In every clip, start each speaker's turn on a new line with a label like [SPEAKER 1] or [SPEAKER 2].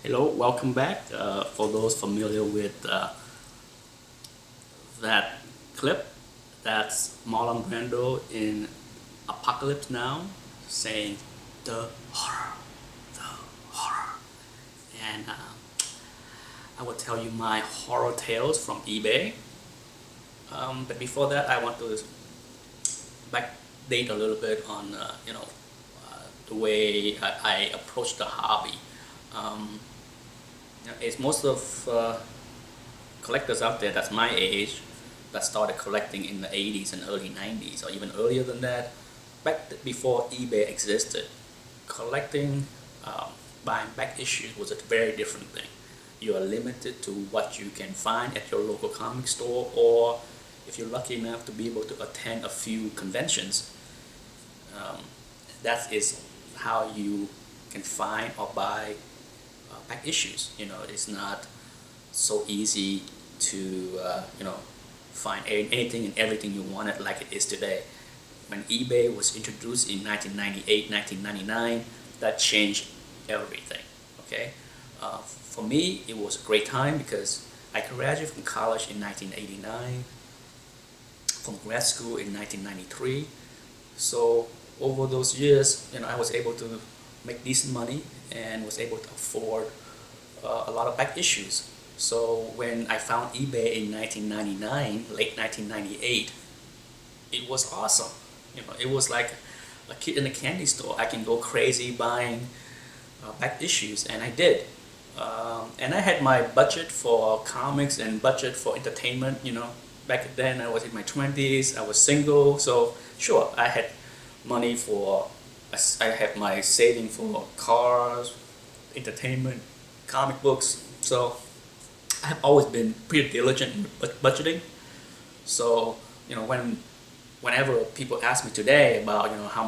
[SPEAKER 1] Hello, welcome back. For those familiar with that clip, that's Marlon Brando in Apocalypse Now saying the horror, the horror. And I will tell you my horror tales from eBay. But before that, I want to backdate a little bit on the way I approach the hobby. Um, it's most of collectors out there that's my age that started collecting in the 80s and early 90s or even earlier than that, before eBay existed. Collecting, um, buying back issues was a very different thing. You are limited to what you can find at your local comic store, or if you're lucky enough to be able to attend a few conventions, um, that is how you can find or buy back issues. It's not so easy to find anything and everything you wanted like it is today. When eBay was introduced in 1998, 1999, that changed everything. Okay, for me it was a great time because I graduated from college in 1989, from grad school in 1993. So over those years, I was able to make decent money and was able to afford a lot of back issues. So when I found eBay in 1999, late 1998, it was awesome. It was like a kid in a candy store. I can go crazy buying back issues, and I did. And I had my budget for comics and budget for entertainment. Back then I was in my 20s. I was single, so sure I had money for. I had my saving for cars, entertainment, comic books. So I have always been pretty diligent in budgeting. So whenever people ask me today about how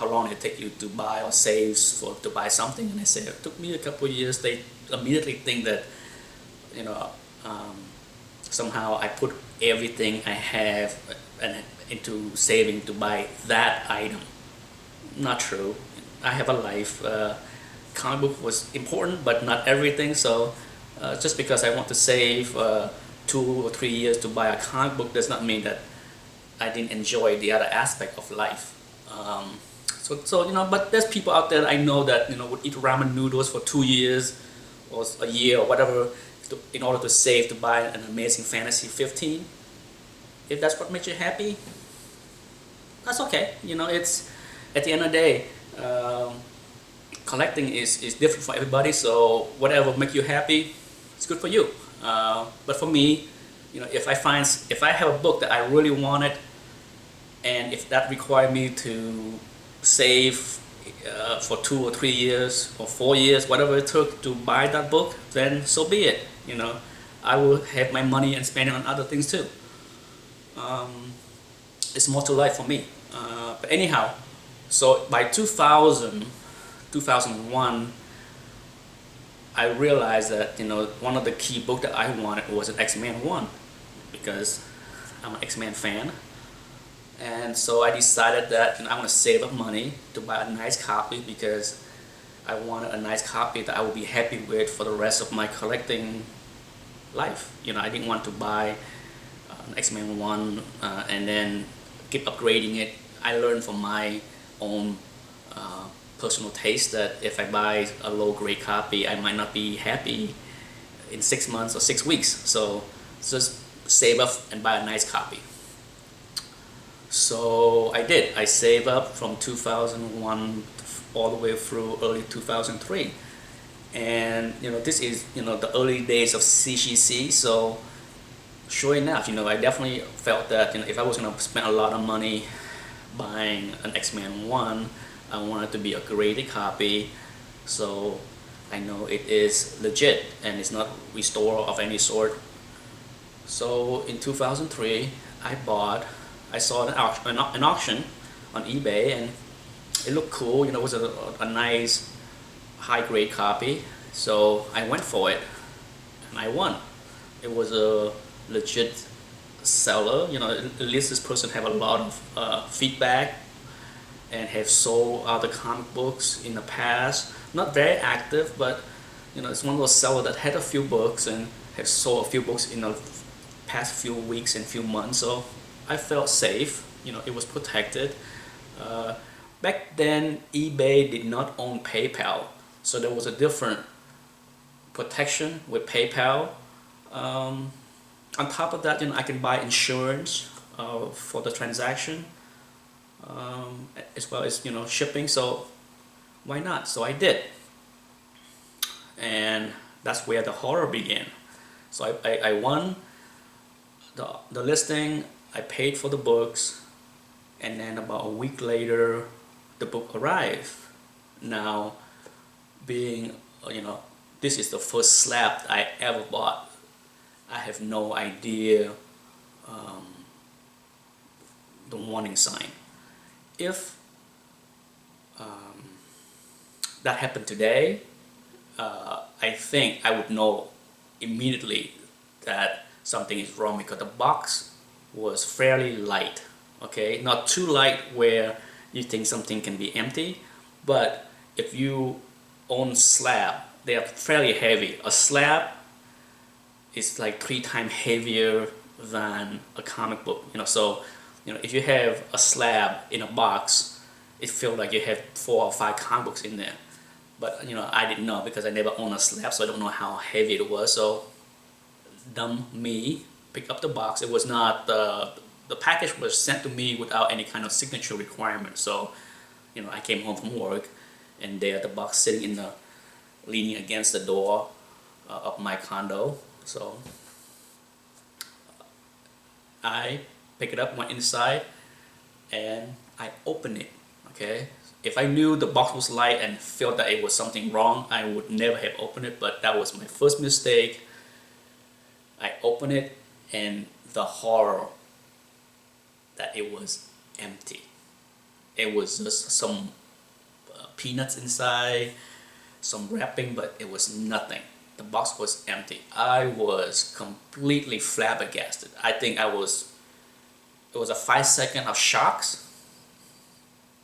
[SPEAKER 1] long did it take you to buy or save to buy something, and I say it took me a couple of years, they immediately think that you know um, somehow I put everything I have into saving to buy that item. Not true. I have a life. Comic book was important, but not everything. So just because I want to save 2 or 3 years to buy a comic book does not mean that I didn't enjoy the other aspect of life. But there's people out there that I know that would eat ramen noodles for 2 years or a year or whatever in order to save to buy an Amazing Fantasy 15. If that's what makes you happy, that's okay. It's at the end of the day. Collecting is different for everybody, so whatever make you happy, it's good for you. But for me, if I have a book that I really wanted, and if that required me to save for 2 or 3 years or 4 years, whatever it took to buy that book, then so be it. I will have my money and spend it on other things too. Um, it's more to life for me. But anyhow, so by 2001, I realized that one of the key books that I wanted was an X-Men 1 because I'm an X-Men fan, and so I decided that I want to save up money to buy a nice copy because I wanted a nice copy that I would be happy with for the rest of my collecting life. I didn't want to buy an X-Men 1 and then keep upgrading it. I learned from my own personal taste that if I buy a low grade copy, I might not be happy in 6 months or 6 weeks. So just save up and buy a nice copy. So I did. I saved up from 2001 all the way through early 2003. And this is the early days of CGC. So sure enough, I definitely felt that if I was going to spend a lot of money buying an X-Men 1, I want it to be a graded copy, so I know it is legit and it's not restored of any sort. So in 2003, I saw an auction on eBay, and it looked cool. It was a nice high grade copy, so I went for it and I won. It was a legit seller. At least this person have a lot of feedback and have sold other comic books in the past. Not very active, but it's one of those sellers that had a few books and have sold a few books in the past few weeks and few months. So I felt safe. It was protected. Uh, Back then, eBay did not own PayPal, so there was a different protection with PayPal. Um, on top of that, I can buy insurance for the transaction, as well as shipping. So why not? So I did, and that's where the horror began. So I won the listing. I paid for the books, and then about a week later, the book arrived. Now, being this is the first slab I ever bought. I have no idea um, the warning sign. If that happened today, I think I would know immediately that something is wrong because the box was fairly light. Okay, not too light where you think something can be empty, but if you own slab, they are fairly heavy. A slab is like 3 times heavier than a comic book. So if you have a slab in a box, it feels like you have 4 or 5 comic books in there. But I didn't know because I never owned a slab, so I don't know how heavy it was. So dumb me picked up the box. It was not the package was sent to me without any kind of signature requirement. So I came home from work, and there the box sitting in the leaning against the door of my condo. So I pick it up, went inside, and I opened it. Okay, if I knew the box was light and felt that it was something wrong, I would never have opened it. But that was my first mistake. I opened it, and the horror that it was empty. It was just some peanuts inside, some wrapping, but it was nothing. The box was empty. I was completely flabbergasted. I think it was a 5 second of shocks,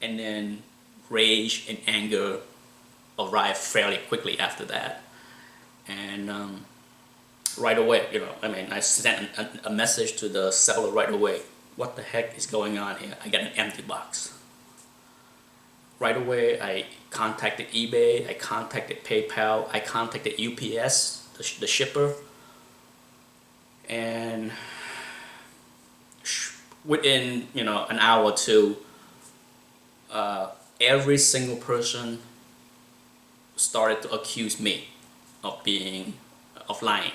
[SPEAKER 1] and then rage and anger arrived fairly quickly after that. And right away, I sent a message to the seller right away. What the heck is going on here? I got an empty box. Right away, I contacted eBay, I contacted PayPal, I contacted UPS, the shipper, and within an hour or two, every single person started to accuse me of lying.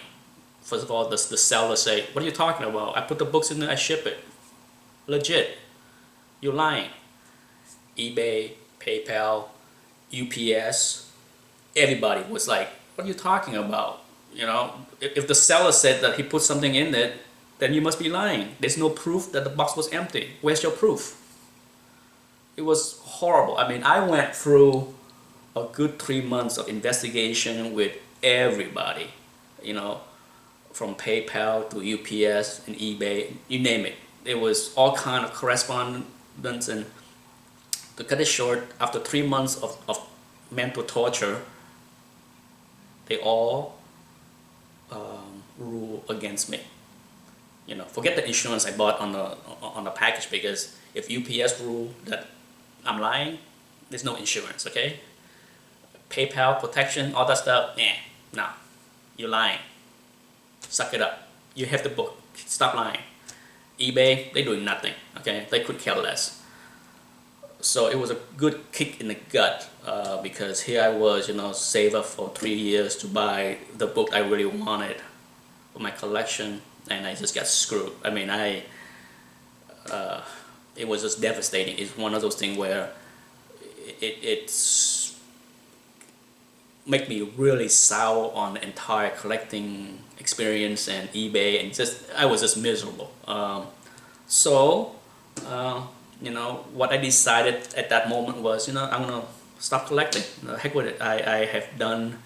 [SPEAKER 1] First of all, the seller say, "What are you talking about? I put the books in there, I ship it. Legit. You're lying." eBay, PayPal, UPS, everybody was like, "What are you talking about? If the seller said that he put something in it, then you must be lying. There's no proof that the box was empty. Where's your proof?" It was horrible. I went through a good 3 months of investigation with everybody, from PayPal to UPS and eBay, you name it. It was all kind of correspondence, and to cut it short, after 3 months of mental torture, they all rule against me. Forget the insurance I bought on the package, because if UPS rule that I'm lying, there's no insurance. Okay, PayPal protection, all that stuff. No, you're lying. Suck it up. You have the book. Stop lying. eBay, they're doing nothing. Okay, they could care less. So it was a good kick in the gut, because here I was, save up for 3 years to buy the book I really wanted for my collection, and I just got screwed. It was just devastating. It's one of those things where it's make me really sour on the entire collecting experience and eBay, and I was just miserable. What I decided at that moment was, I'm gonna stop collecting. Heck with it. I have done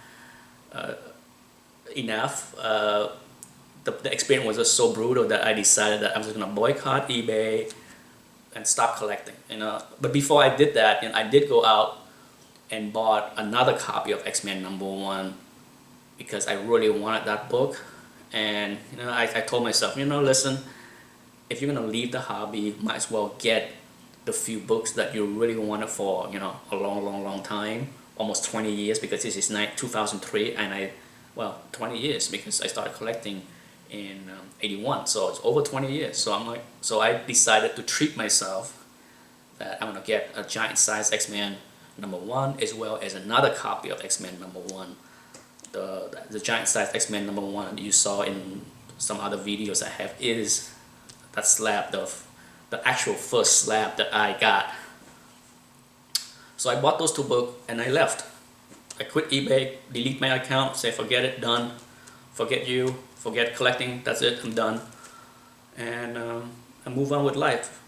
[SPEAKER 1] enough. The experience was just so brutal that I decided that I was gonna boycott eBay and stop collecting. But before I did that, I did go out and bought another copy of X-Men #1 because I really wanted that book. And I told myself, listen, if you're gonna leave the hobby, might as well get the few books that you really wanted for a long time, almost 20 years, because this is 2003, and 20 years, because I started collecting in 81, so it's over 20 years. So I decided to treat myself that I'm gonna get a giant size X-Men #1 as well as another copy of X-Men #1. The giant size X-Men #1 you saw in some other videos I have is that slab, the actual first slab that I got. So I bought those two books and I left. I quit eBay, delete my account, say forget it, done. Forget you, forget collecting, that's it, I'm done. And I move on with life.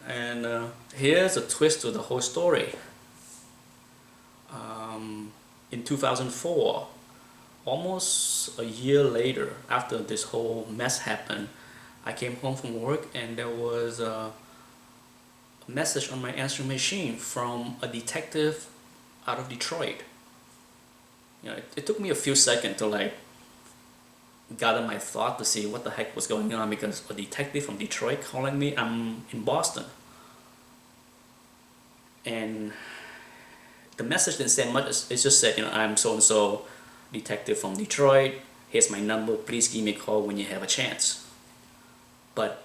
[SPEAKER 1] And here's a twist to the whole story. In 2004, almost a year later, after this whole mess happened, I came home from work and there was a message on my answering machine from a detective out of Detroit. It took me a few seconds to gather my thought to see what the heck was going on, because a detective from Detroit calling me, I'm in Boston. And the message didn't say much, it just said, I'm so-and-so detective from Detroit, here's my number, please give me a call when you have a chance. But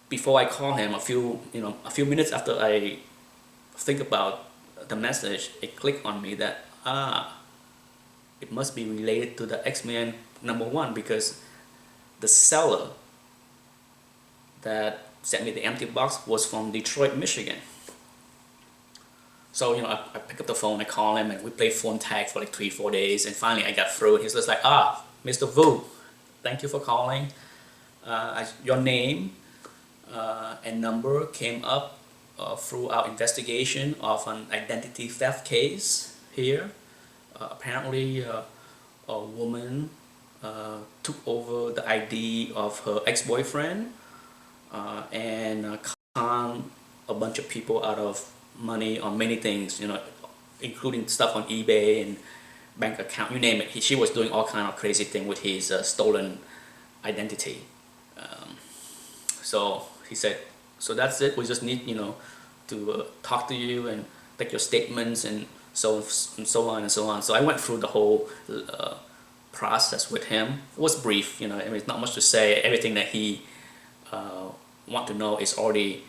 [SPEAKER 1] before I call him, a few minutes after I think about the message, it clicked on me that it must be related to the X-Men #1, because the seller that sent me the empty box was from Detroit, Michigan. So I pick up the phone, I call him, and we play phone tag for like 3-4 days, and finally I got through. He's just like, Mr. Vu, thank you for calling. Your name and number came up through our investigation of an identity theft case here. Apparently a woman took over the ID of her ex-boyfriend and conned a bunch of people out of money on many things, including stuff on eBay and bank account, you name it. She was doing all kind of crazy thing with his stolen identity. So he said, so that's it, we just need to talk to you and take your statements and so on and so on. So I went through the whole process with him. It was brief, it's not much to say. Everything that he want to know is already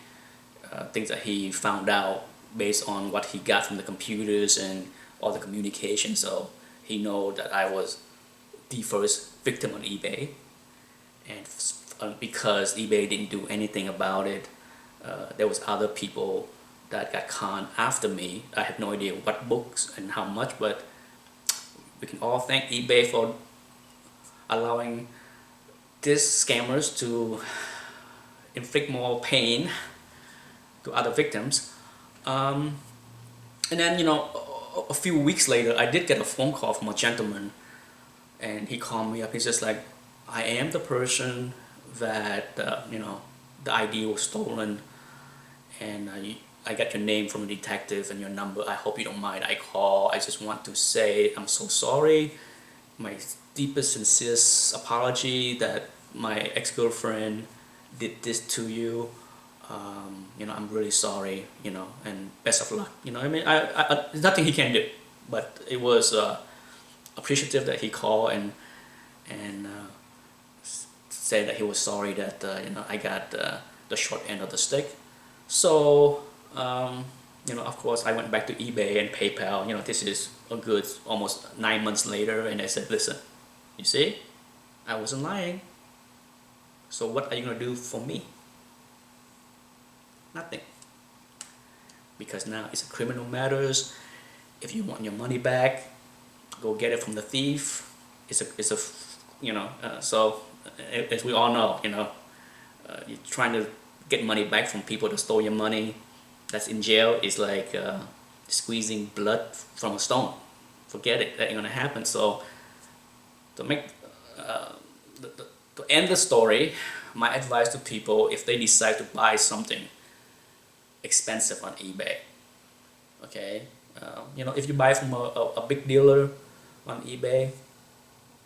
[SPEAKER 1] things that he found out based on what he got from the computers and all the communication. So he know that I was the first victim on eBay, and because eBay didn't do anything about it, there was other people that got conned after me. I have no idea what books and how much, but we can all thank eBay for allowing these scammers to inflict more pain to other victims. And then a few weeks later, I did get a phone call from a gentleman, and he called me up. He's just like, I am the person that the ID was stolen, and I got your name from a detective and your number. I hope you don't mind I call. I just want to say I'm so sorry. My deepest, sincerest apology that my ex-girlfriend did this to you. I'm really sorry, and best of luck. There's nothing he can do, but it was appreciative that he called and said that he was sorry that I got the short end of the stick. So of course I went back to eBay and PayPal. This is a good almost 9 months later, and I said, listen, you see, I wasn't lying. So what are you gonna do for me? Nothing. Because now it's a criminal matters. If you want your money back, go get it from the thief. So as we all know, you're trying to get money back from people that stole your money that's in jail is like squeezing blood from a stone. Forget it, that ain't gonna happen. So to make to end the story, my advice to people, if they decide to buy something expensive on eBay, okay, if you buy from a big dealer on eBay,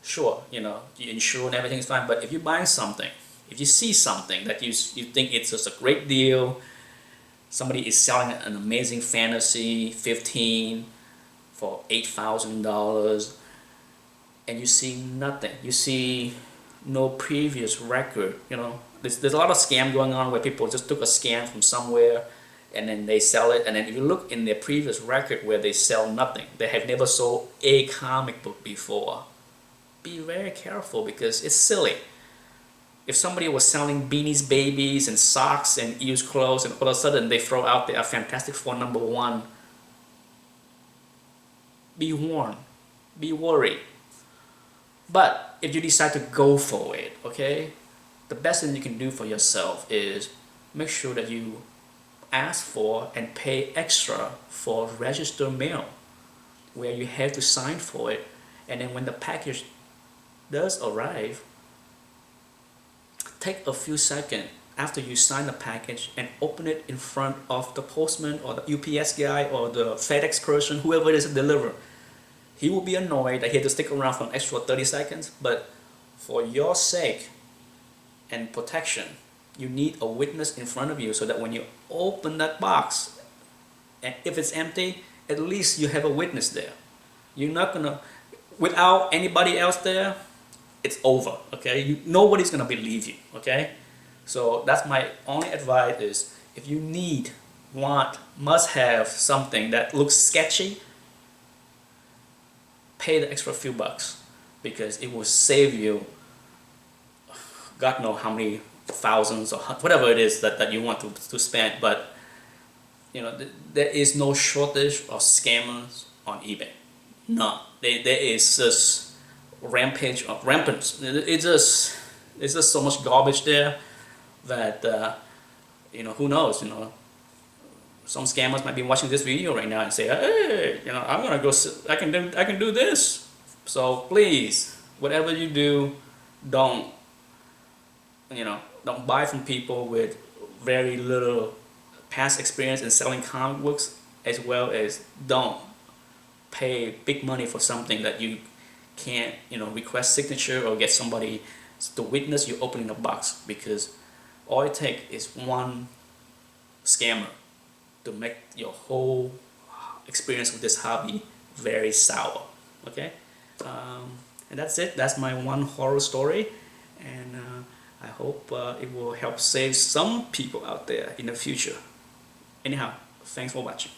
[SPEAKER 1] sure, you know, you insure and everything is fine, but if you're buying something, if you see something that you think it's just a great deal, somebody is selling an amazing Fantasy 15 for $8,000, and you see nothing, you see no previous record, you know, there's a lot of scam going on where people just took a scan from somewhere and then they sell it, and then if you look in their previous record where they sell nothing, they have never sold a comic book before, be very careful because it's silly. If somebody was selling Beanies Babies and socks and used clothes and all of a sudden they throw out their Fantastic Four #1, be warned, be worried. But if you decide to go for it, okay, the best thing you can do for yourself is make sure that you ask for and pay extra for registered mail, where you have to sign for it, and then when the package does arrive, take a few seconds after you sign the package and open it in front of the postman or the UPS guy or the FedEx person, whoever it is to deliver. He will be annoyed that he had to stick around for an extra 30 seconds, but for your sake and protection, you need a witness in front of you so that when you open that box, and if it's empty, at least you have a witness there. You're not gonna, without anybody else there, it's over, okay? Nobody's gonna believe you, okay? So that's my only advice is, if you need, want, must have something that looks sketchy, pay the extra few bucks, because it will save you God knows how many thousands or whatever it is that you want to spend. But you know, there is no shortage of scammers on eBay. None. There is just rampant. It's just so much garbage there that you know, who knows, you know, some scammers might be watching this video right now and say, hey, you know, I'm gonna go, I can do this. So please, whatever you do, don't, you know, don't buy from people with very little past experience in selling comic books, as well as don't pay big money for something that you can't, you know, request signature or get somebody to witness you opening a box, because all it takes is one scammer to make your whole experience with this hobby very sour. Okay, and that's it. That's my one horror story, and I hope it will help save some people out there in the future. Anyhow, thanks for watching.